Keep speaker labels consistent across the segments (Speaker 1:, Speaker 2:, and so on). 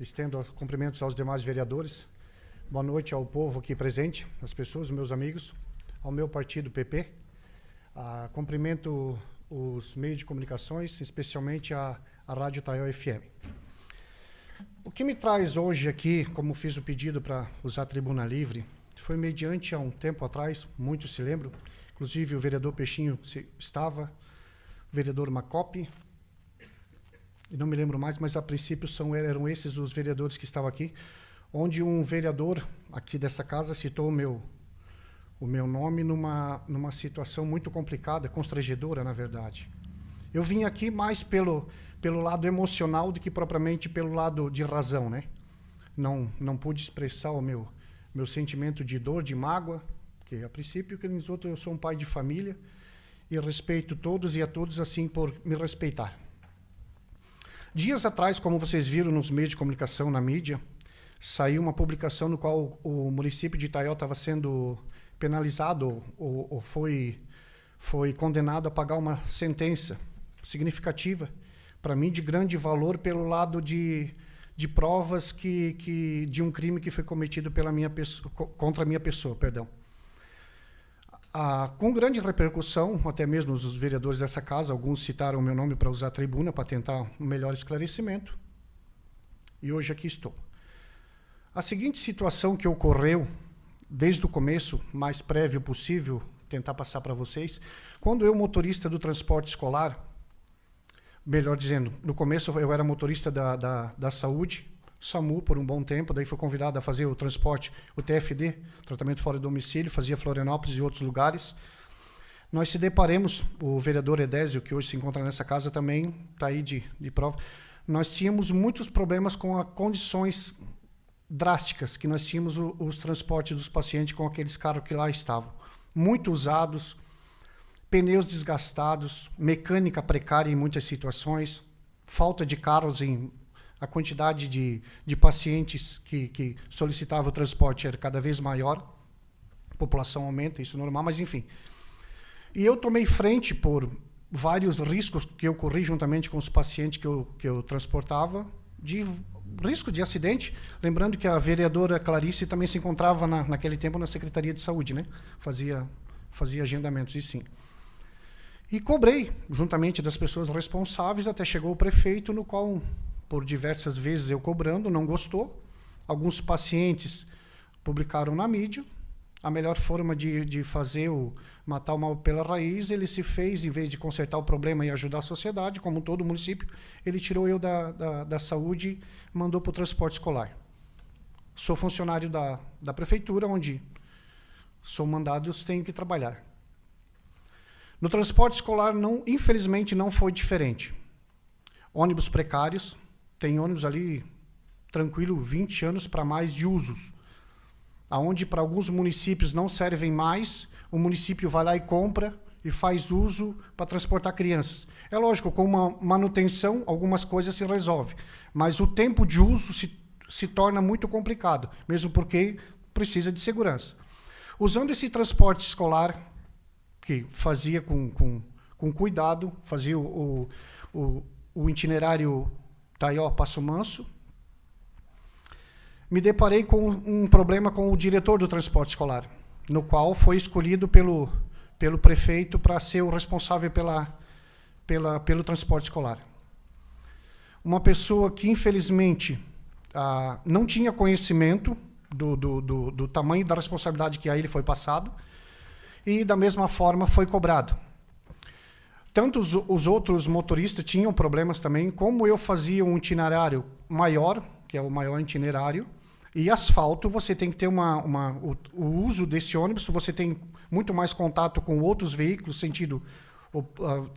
Speaker 1: estendo cumprimentos aos demais vereadores. Boa noite ao povo aqui presente, às pessoas, meus amigos, ao meu partido PP. Cumprimento os meios de comunicações, especialmente a Rádio Taió FM. O que me traz hoje aqui, como fiz o pedido para usar a tribuna livre, foi mediante há um tempo atrás, muitos se lembram, inclusive o vereador Peixinho estava, o vereador Macopi, e não me lembro mais, mas a princípio eram esses os vereadores que estavam aqui, onde um vereador aqui dessa casa citou o meu nome numa situação muito complicada, constrangedora, na verdade. Eu vim aqui mais pelo lado emocional do que propriamente pelo lado de razão, né? Não pude expressar o meu sentimento de dor, de mágoa, porque a princípio, que nos outros, eu sou um pai de família e respeito todos e a todos assim por me respeitar. Dias atrás, como vocês viram nos meios de comunicação, na mídia, saiu uma publicação no qual o município de Taió estava sendo penalizado ou foi condenado a pagar uma sentença significativa, para mim, de grande valor pelo lado de provas de um crime que foi cometido contra a minha pessoa. Com grande repercussão, até mesmo os vereadores dessa casa, alguns citaram o meu nome para usar a tribuna, para tentar um melhor esclarecimento, e hoje aqui estou. A seguinte situação que ocorreu, desde o começo, mais prévio possível, tentar passar para vocês, quando eu, motorista do transporte escolar, melhor dizendo, no começo eu era motorista da saúde, SAMU, por um bom tempo, daí fui convidado a fazer o transporte, o TFD, tratamento fora de domicílio, fazia Florianópolis e outros lugares. Nós se deparemos, o vereador Edésio, que hoje se encontra nessa casa também, está aí de prova, nós tínhamos muitos problemas com as condições drásticas que nós tínhamos os transportes dos pacientes com aqueles carros que lá estavam. Muito usados, pneus desgastados, mecânica precária em muitas situações, falta de carros a quantidade de pacientes que solicitavam o transporte era cada vez maior, a população aumenta, isso é normal, mas enfim. E eu tomei frente por vários riscos que eu corri juntamente com os pacientes que eu transportava, de risco de acidente, lembrando que a vereadora Clarice também se encontrava naquele tempo na Secretaria de Saúde, né? Fazia agendamentos, e sim. E cobrei, juntamente das pessoas responsáveis, até chegou o prefeito, no qual, por diversas vezes eu cobrando, não gostou. Alguns pacientes publicaram na mídia. A melhor forma de fazer matar o mal pela raiz, ele se fez, em vez de consertar o problema e ajudar a sociedade, como todo município, ele tirou eu da saúde e mandou para o transporte escolar. Sou funcionário da prefeitura, onde sou mandado e tenho que trabalhar. No transporte escolar, infelizmente, não foi diferente. Ônibus precários, tem ônibus ali, tranquilo, 20 anos para mais de usos. Onde para alguns municípios não servem mais, o município vai lá e compra e faz uso para transportar crianças. É lógico, com uma manutenção, algumas coisas se resolvem, mas o tempo de uso se torna muito complicado, mesmo porque precisa de segurança. Usando esse transporte escolar, que fazia com cuidado, fazia o itinerário Taió Passo Manso, me deparei com um problema com o diretor do transporte escolar, no qual foi escolhido pelo prefeito para ser o responsável pelo transporte escolar. Uma pessoa que, infelizmente, não tinha conhecimento do tamanho da responsabilidade que a ele foi passado, e, da mesma forma, foi cobrado. Tanto os outros motoristas tinham problemas também, como eu fazia um itinerário maior, que é o maior itinerário, e asfalto, você tem que ter o uso desse ônibus, você tem muito mais contato com outros veículos, sentido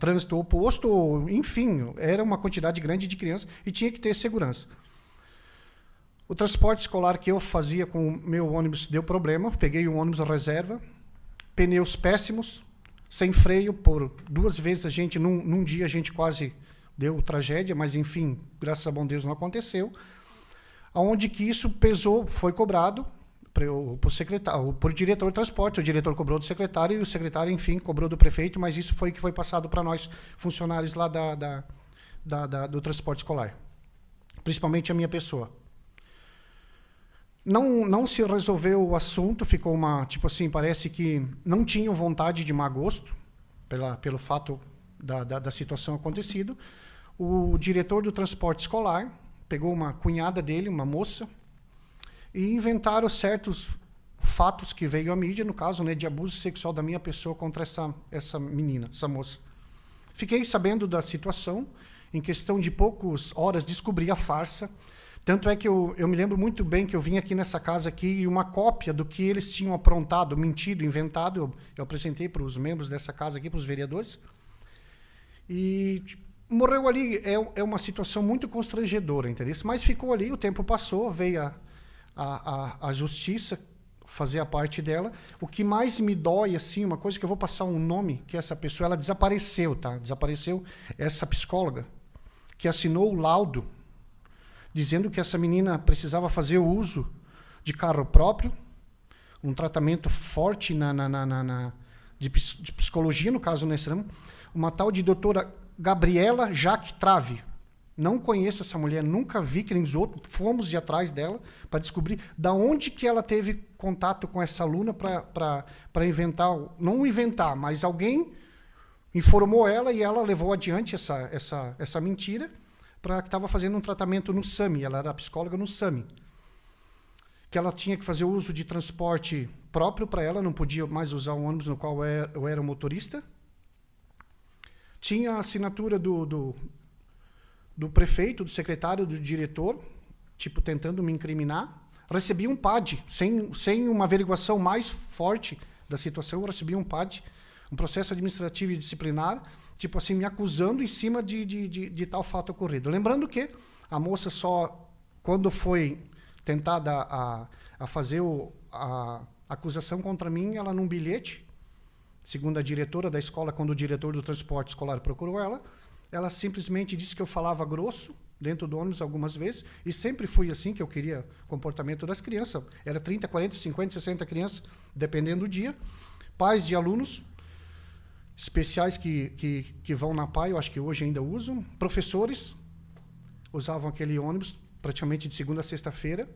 Speaker 1: trânsito oposto, enfim, era uma quantidade grande de crianças e tinha que ter segurança. O transporte escolar que eu fazia com o meu ônibus deu problema, peguei um ônibus reserva, pneus péssimos, sem freio, por 2 vezes num dia a gente quase deu tragédia, mas enfim, graças a bom Deus não aconteceu. Onde que isso pesou, foi cobrado por diretor de transporte, o diretor cobrou do secretário e o secretário, enfim, cobrou do prefeito, mas isso foi que foi passado para nós, funcionários lá do transporte escolar, principalmente a minha pessoa. Não se resolveu o assunto, ficou tipo assim, parece que não tinham vontade de má gosto, pelo fato da situação acontecida. O diretor do transporte escolar pegou uma cunhada dele, uma moça, e inventaram certos fatos que veio à mídia, no caso, né, de abuso sexual da minha pessoa contra essa menina, essa moça. Fiquei sabendo da situação, em questão de poucas horas descobri a farsa. Tanto é que eu me lembro muito bem que eu vim aqui nessa casa aqui e uma cópia do que eles tinham aprontado, mentido, inventado, eu apresentei para os membros dessa casa aqui, para os vereadores. E morreu ali, é uma situação muito constrangedora, entendeu? Mas ficou ali, o tempo passou, veio a justiça fazer a parte dela. O que mais me dói, assim, uma coisa que eu vou passar um nome, que essa pessoa, ela desapareceu, tá? Desapareceu essa psicóloga, que assinou o laudo, dizendo que essa menina precisava fazer o uso de carro próprio, um tratamento forte de psicologia, no caso, nesse ramo, uma tal de doutora Gabriela Jaque Trave. Não conheço essa mulher, nunca vi, que nem os outros, fomos de atrás dela para descobrir da onde que ela teve contato com essa aluna para inventar, não inventar, mas alguém informou ela e ela levou adiante essa mentira, para que estava fazendo um tratamento no SAMI, ela era psicóloga no SAMI, que ela tinha que fazer uso de transporte próprio para ela, não podia mais usar o ônibus no qual eu era o motorista. Tinha a assinatura do prefeito, do secretário, do diretor, tipo, tentando me incriminar. Recebi um PAD, sem uma averiguação mais forte da situação, eu recebi um PAD, um processo administrativo e disciplinar, tipo assim, me acusando em cima de tal fato ocorrido. Lembrando que a moça só, quando foi tentada a fazer a acusação contra mim, ela num bilhete, segundo a diretora da escola, quando o diretor do transporte escolar procurou ela simplesmente disse que eu falava grosso dentro do ônibus algumas vezes, e sempre fui assim, que eu queria comportamento das crianças. Era 30, 40, 50, 60 crianças, dependendo do dia. Pais de alunos especiais que vão na PAI, eu acho que hoje ainda usam. Professores usavam aquele ônibus praticamente de segunda a sexta-feira.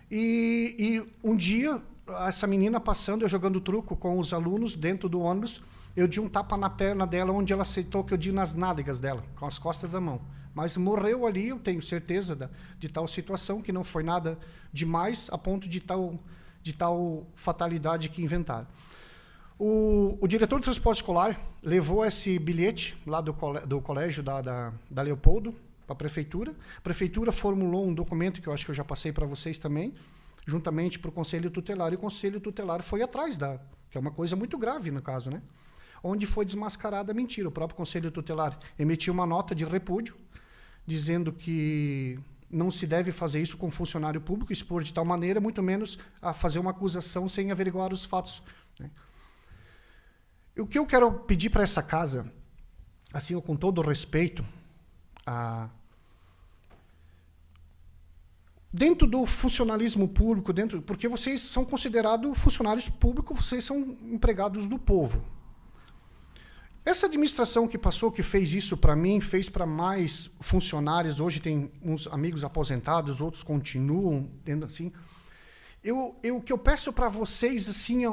Speaker 1: E um dia, essa menina passando, eu jogando truco com os alunos dentro do ônibus, eu dei um tapa na perna dela, onde ela aceitou que eu dei nas nádegas dela, com as costas da mão. Mas morreu ali, eu tenho certeza de tal situação, que não foi nada demais, a ponto de tal fatalidade que inventaram. O diretor do transporte escolar levou esse bilhete lá do colégio da Leopoldo para a prefeitura. A prefeitura formulou um documento que eu acho que eu já passei para vocês também, juntamente para o Conselho Tutelar, e o Conselho Tutelar foi atrás que é uma coisa muito grave no caso, né? Onde foi desmascarada a mentira. O próprio Conselho Tutelar emitiu uma nota de repúdio, dizendo que não se deve fazer isso com funcionário público, expor de tal maneira, muito menos a fazer uma acusação sem averiguar os fatos, né? O que eu quero pedir para essa casa, assim, com todo o respeito, dentro do funcionalismo público, porque vocês são considerados funcionários públicos, vocês são empregados do povo. Essa administração que passou, que fez isso para mim, fez para mais funcionários, hoje tem uns amigos aposentados, outros continuam tendo assim. O que eu peço para vocês, assim,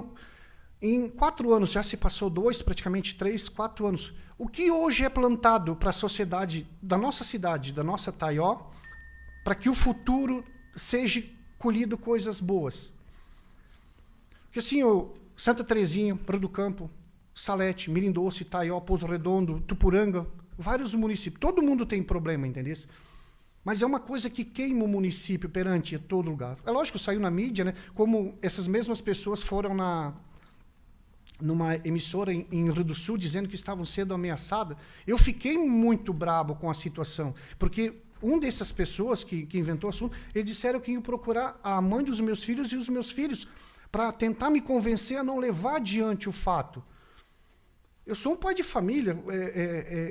Speaker 1: em 4 anos, já se passou 2, praticamente 3, 4 anos, o que hoje é plantado para a sociedade da nossa cidade, da nossa Taió, para que o futuro seja colhido coisas boas? Porque assim, Santa Terezinha, Rio do Campo, Salete, Mirim Doce, Taió, Pouso Redondo, Tupuranga, vários municípios, todo mundo tem problema, entendeu? Mas é uma coisa que queima o município perante todo lugar. É lógico, saiu na mídia, né? Como essas mesmas pessoas foram numa emissora em Rio do Sul, dizendo que estavam sendo ameaçadas. Eu fiquei muito brabo com a situação, porque uma dessas pessoas que inventou o assunto, eles disseram que iam procurar a mãe dos meus filhos e os meus filhos para tentar me convencer a não levar adiante o fato. Eu sou um pai de família,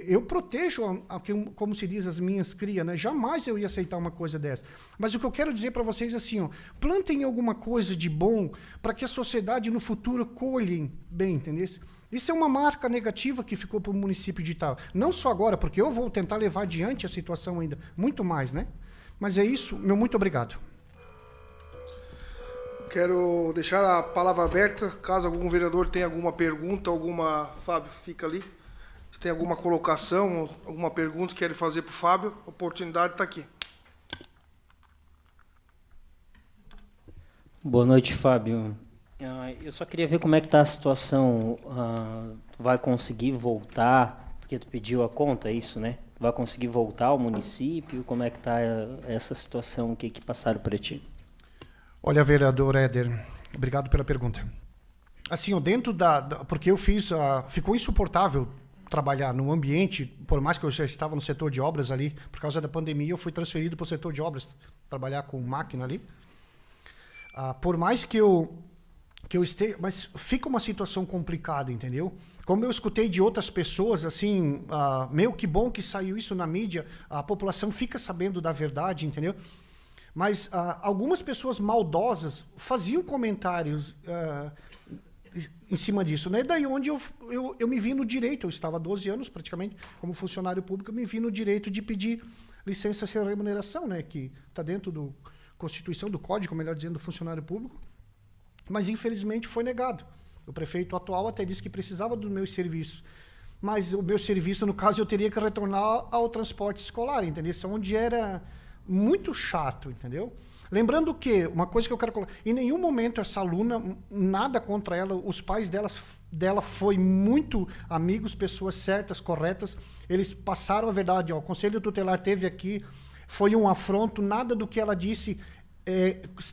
Speaker 1: eu protejo, como se diz, as minhas crias, né? Jamais eu ia aceitar uma coisa dessa. Mas o que eu quero dizer para vocês é assim, plantem alguma coisa de bom para que a sociedade no futuro colhem bem, entendeu? Isso é uma marca negativa que ficou para o município de Itaú. Não só agora, porque eu vou tentar levar adiante a situação ainda, muito mais, né? Mas é isso, meu muito obrigado.
Speaker 2: Quero deixar a palavra aberta, caso algum vereador tenha alguma pergunta, Fábio, fica ali. Se tem alguma colocação, alguma pergunta que quer fazer para o Fábio, a oportunidade está aqui.
Speaker 3: Boa noite, Fábio. Eu só queria ver como é que está a situação. Tu vai conseguir voltar, porque tu pediu a conta, é isso, né? Tu vai conseguir voltar ao município? Como é que está essa situação que passaram para ti?
Speaker 1: Olha, vereador Éder, obrigado pela pergunta. Assim, dentro porque eu ficou insuportável trabalhar num ambiente, por mais que eu já estava no setor de obras ali, por causa da pandemia, eu fui transferido para o setor de obras, trabalhar com máquina ali. Por mais que eu esteja, mas fica uma situação complicada, entendeu? Como eu escutei de outras pessoas, assim, que bom que saiu isso na mídia, a população fica sabendo da verdade, entendeu? Mas algumas pessoas maldosas faziam comentários em cima disso, né? Daí onde eu me vi no direito, eu estava há 12 anos praticamente como funcionário público, eu me vi no direito de pedir licença sem remuneração, né? Que está dentro da Constituição, do Código, melhor dizendo, do funcionário público, mas infelizmente foi negado. O prefeito atual até disse que precisava dos meus serviços, mas o meu serviço, no caso, eu teria que retornar ao transporte escolar, entendeu? Isso onde era muito chato, entendeu? Lembrando que, uma coisa que eu quero colocar, em nenhum momento essa aluna, nada contra ela, os pais dela foi muito amigos, pessoas certas, corretas, eles passaram a verdade, ó, o Conselho Tutelar teve aqui, foi um afronto, nada do que ela disse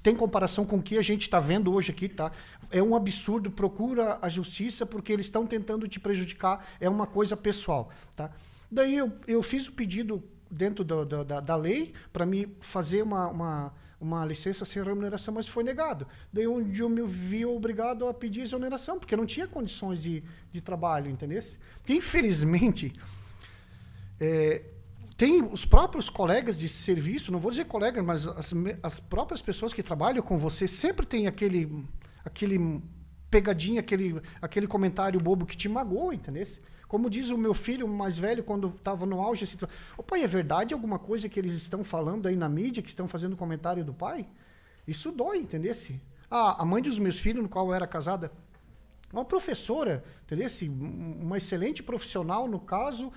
Speaker 1: tem comparação com o que a gente está vendo hoje aqui, tá? É um absurdo, procura a justiça porque eles estão tentando te prejudicar, é uma coisa pessoal, tá? Daí eu fiz o pedido dentro da lei para me fazer uma licença sem remuneração, mas foi negado. Daí onde eu me vi obrigado a pedir exoneração, porque eu não tinha condições de trabalho, entendeu? Porque, infelizmente, tem os próprios colegas de serviço, não vou dizer colegas, mas as próprias pessoas que trabalham com você sempre tem aquele pegadinha, aquele comentário bobo que te magoa, entendeu? Como diz o meu filho mais velho, quando estava no auge, assim, ô pai, é verdade alguma coisa que eles estão falando aí na mídia, que estão fazendo comentário do pai? Isso dói, entendeu? A mãe dos meus filhos, no qual eu era casada, uma professora, entendeu? Uma excelente profissional, no caso,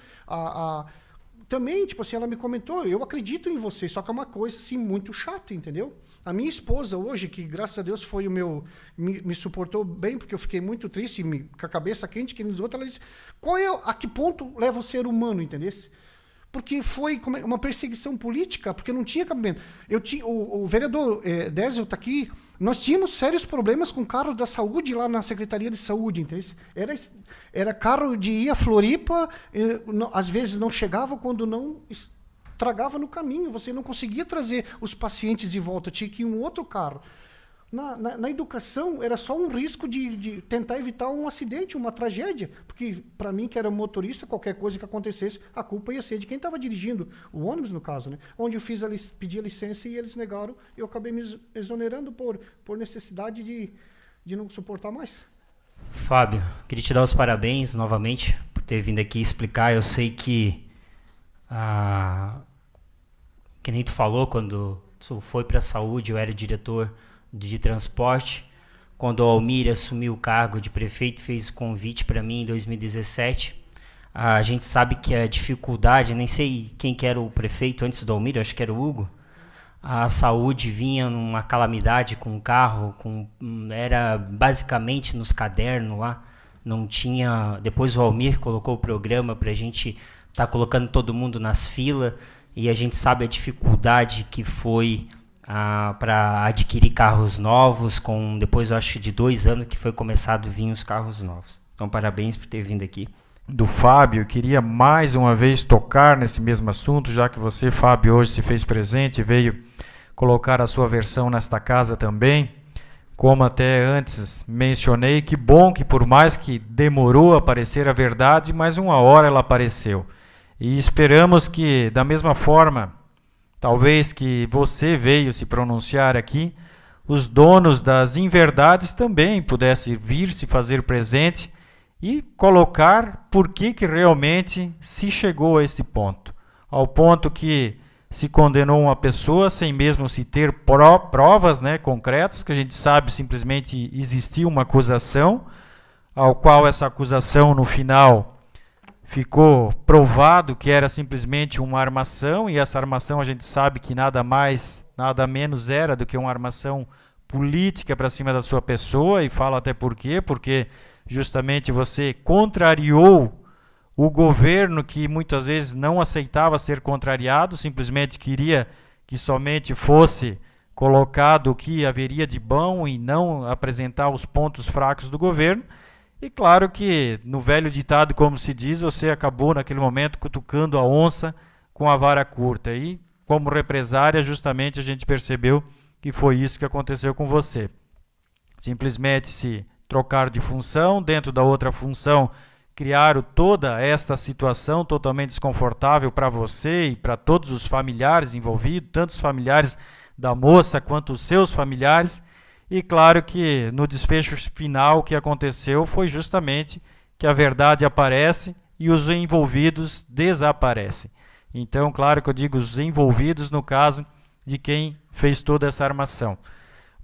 Speaker 1: também, tipo assim, ela me comentou, eu acredito em você, só que é uma coisa, assim, muito chata, entendeu? A minha esposa hoje, que graças a Deus foi me suportou bem, porque eu fiquei muito triste, com a cabeça quente, que nos outros, ela disse, a que ponto leva o ser humano, entendeu? Porque foi uma perseguição política, porque não tinha cabimento. O vereador Désio está aqui, nós tínhamos sérios problemas com carro da saúde lá na Secretaria de Saúde, entendeu? Era carro de ir a Floripa, às vezes não chegava quando não tragava no caminho, você não conseguia trazer os pacientes de volta, tinha que ir um outro carro. Na educação, era só um risco de tentar evitar um acidente, uma tragédia, porque para mim, que era motorista, qualquer coisa que acontecesse, a culpa ia ser de quem estava dirigindo, o ônibus, no caso, né? Onde eu pedi a licença e eles negaram, e eu acabei me exonerando por necessidade de não suportar mais.
Speaker 3: Fábio, queria te dar os parabéns novamente por ter vindo aqui explicar. Eu sei que nem tu falou, quando tu foi para a saúde, eu era diretor de transporte. Quando o Almir assumiu o cargo de prefeito, fez convite para mim em 2017. A gente sabe que a dificuldade, nem sei quem que era o prefeito antes do Almir, acho que era o Hugo. A saúde vinha numa calamidade com o carro, era basicamente nos cadernos lá, não tinha. Depois o Almir colocou o programa para a gente estar colocando todo mundo nas filas, e a gente sabe a dificuldade que foi para adquirir carros novos, depois eu acho de 2 anos que foi começado a vir os carros novos. Então parabéns por ter vindo aqui.
Speaker 4: Do Fábio, eu queria mais uma vez tocar nesse mesmo assunto, já que você, Fábio, hoje se fez presente e veio colocar a sua versão nesta casa também. Como até antes mencionei, que bom que por mais que demorou a aparecer a verdade, mas uma hora ela apareceu. E esperamos que, da mesma forma, talvez que você veio se pronunciar aqui, os donos das inverdades também pudessem vir se fazer presente e colocar por que realmente se chegou a esse ponto. Ao ponto que se condenou uma pessoa sem mesmo se ter provas, né, concretas, que a gente sabe simplesmente existia uma acusação, ao qual essa acusação no final ficou provado que era simplesmente uma armação, e essa armação a gente sabe que nada mais, nada menos era do que uma armação política para cima da sua pessoa, e falo até por quê, porque justamente você contrariou o governo, que muitas vezes não aceitava ser contrariado, simplesmente queria que somente fosse colocado o que haveria de bom e não apresentar os pontos fracos do governo. E claro que, no velho ditado, como se diz, você acabou naquele momento cutucando a onça com a vara curta. E como represária, justamente a gente percebeu que foi isso que aconteceu com você. Simplesmente se trocaram de função, dentro da outra função criaram toda esta situação totalmente desconfortável para você e para todos os familiares envolvidos, tanto os familiares da moça quanto os seus familiares. E claro que no desfecho final o que aconteceu foi justamente que a verdade aparece e os envolvidos desaparecem. Então, claro que eu digo os envolvidos no caso de quem fez toda essa armação.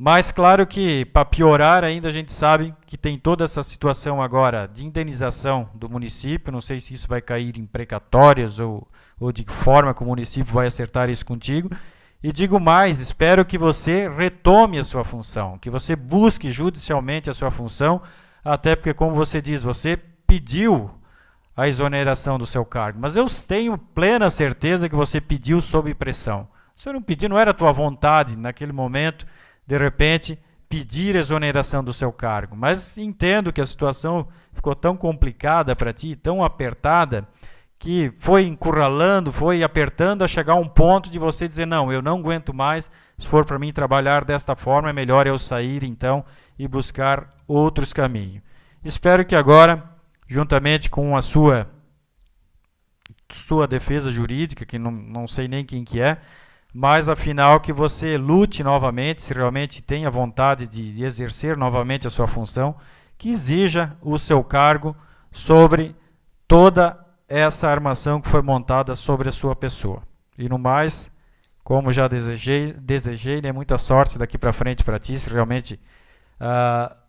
Speaker 4: Mas claro que, para piorar ainda, a gente sabe que tem toda essa situação agora de indenização do município. Não sei se isso vai cair em precatórias ou de que forma que o município vai acertar isso contigo. E digo mais, espero que você retome a sua função, que você busque judicialmente a sua função, até porque, como você diz, você pediu a exoneração do seu cargo. Mas eu tenho plena certeza que você pediu sob pressão. Você não pediu, não era a tua vontade naquele momento, de repente, pedir exoneração do seu cargo. Mas entendo que a situação ficou tão complicada para ti, tão apertada, que foi encurralando, foi apertando a chegar a um ponto de você dizer, não, eu não aguento mais, se for para mim trabalhar desta forma, é melhor eu sair então e buscar outros caminhos. Espero que agora, juntamente com a sua defesa jurídica, que não sei nem quem que é, mas afinal que você lute novamente, se realmente tem a vontade de exercer novamente a sua função, que exija o seu cargo sobre toda essa armação que foi montada sobre a sua pessoa. E no mais, como já desejei, né, muita sorte daqui para frente para ti, se realmente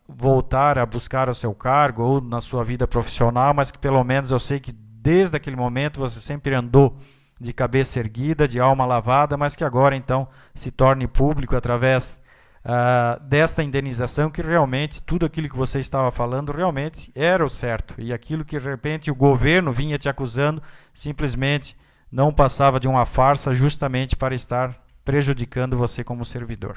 Speaker 4: voltar a buscar o seu cargo ou na sua vida profissional, mas que pelo menos eu sei que desde aquele momento você sempre andou de cabeça erguida, de alma lavada, mas que agora então se torne público através desta indenização, que realmente tudo aquilo que você estava falando realmente era o certo, e aquilo que de repente o governo vinha te acusando simplesmente não passava de uma farsa, justamente para estar prejudicando você como servidor.